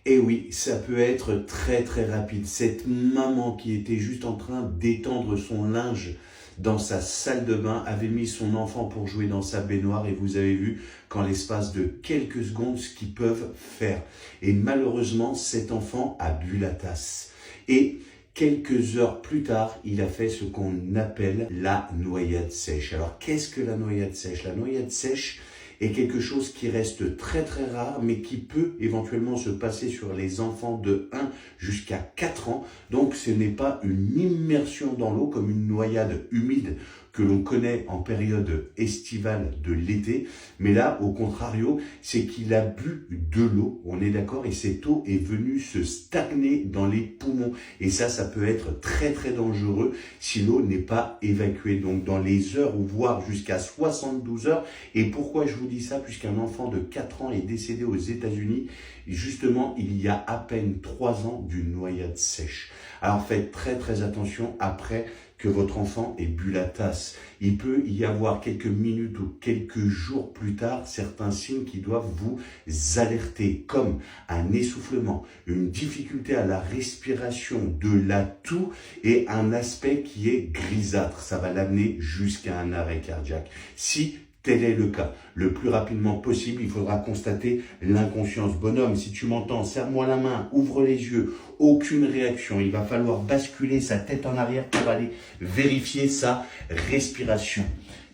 Et oui, ça peut être très très rapide. Cette maman qui était juste en train d'étendre son linge dans sa salle de bain avait mis son enfant pour jouer dans sa baignoire et vous avez vu qu'en l'espace de quelques secondes ce qu'ils peuvent faire. Et malheureusement, cet enfant a bu la tasse. Et quelques heures plus tard, il a fait ce qu'on appelle la noyade sèche. Alors, qu'est-ce que la noyade sèche? La noyade sèche est quelque chose qui reste très très rare, mais qui peut éventuellement se passer sur les enfants de 1 jusqu'à 4 ans. Donc, ce n'est pas une immersion dans l'eau comme une noyade humide que l'on connaît en période estivale de l'été. Mais là, au contrario, c'est qu'il a bu de l'eau, on est d'accord, et cette eau est venue se stagner dans les poumons. Et ça peut être très très dangereux si l'eau n'est pas évacuée. Donc dans les heures, ou voire jusqu'à 72 heures. Et pourquoi je vous dis ça? Puisqu'un enfant de 4 ans est décédé aux États-Unis, justement, il y a à peine 3 ans d'une noyade sèche. Alors faites très très attention après que votre enfant ait bu la tasse. Il peut y avoir quelques minutes ou quelques jours plus tard certains signes qui doivent vous alerter, comme un essoufflement, une difficulté à la respiration, de la toux et un aspect qui est grisâtre. Ça va l'amener jusqu'à un arrêt cardiaque. Si tel est le cas, le plus rapidement possible, il faudra constater l'inconscience. Bonhomme, si tu m'entends, serre-moi la main, ouvre les yeux, aucune réaction. Il va falloir basculer sa tête en arrière pour aller vérifier sa respiration.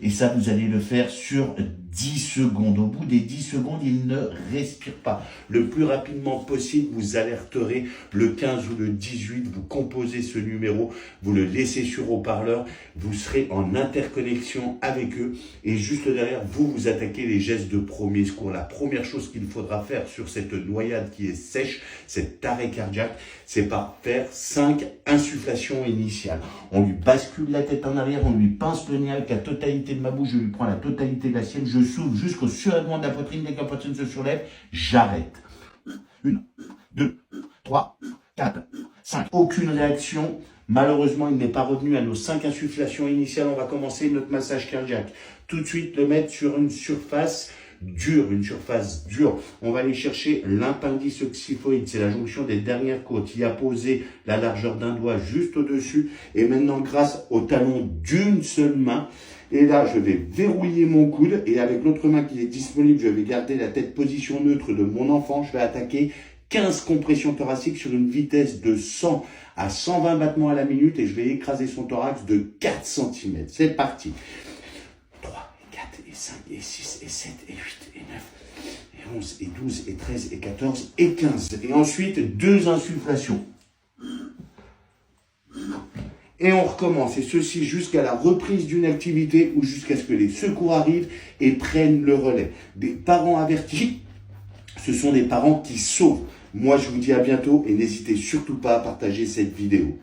Et ça, vous allez le faire sur 10 secondes. Au bout des 10 secondes, il ne respire pas. Le plus rapidement possible, vous alerterez le 15 ou le 18. Vous composez ce numéro, vous le laissez sur haut-parleur. Vous serez en interconnexion avec eux. Et juste derrière, vous attaquez les gestes de premier secours. La première chose qu'il faudra faire sur cette noyade qui est sèche, cet arrêt cardiaque, c'est par faire 5 insufflations initiales. On lui bascule la tête en arrière, on lui pince le nez avec la totalité de ma bouche, je lui prends la totalité de la sienne, je souffle jusqu'au surélement de la poitrine, dès que la poitrine se soulève, j'arrête. 1, 2, 3, 4, 5. Aucune réaction. Malheureusement, il n'est pas revenu à nos 5 insufflations initiales. On va commencer notre massage cardiaque. Tout de suite, le mettre sur une surface dure, une surface dure. On va aller chercher l'appendice oxyphoïde, c'est la jonction des dernières côtes. Y a posé la largeur d'un doigt juste au-dessus. Et maintenant, grâce au talon d'une seule main, et là, je vais verrouiller mon coude. Et avec l'autre main qui est disponible, je vais garder la tête position neutre de mon enfant. Je vais attaquer 15 compressions thoraciques sur une vitesse de 100 à 120 battements à la minute. Et je vais écraser son thorax de 4 cm. C'est parti. 3, et 4, et 5, et 6, et 7, et 8, et 9, et 11, et 12, et 13, et 14, et 15. Et ensuite, 2 insufflations. Et on recommence. Et ceci jusqu'à la reprise d'une activité ou jusqu'à ce que les secours arrivent et prennent le relais. Des parents avertis, ce sont des parents qui sauvent. Moi, je vous dis à bientôt et n'hésitez surtout pas à partager cette vidéo.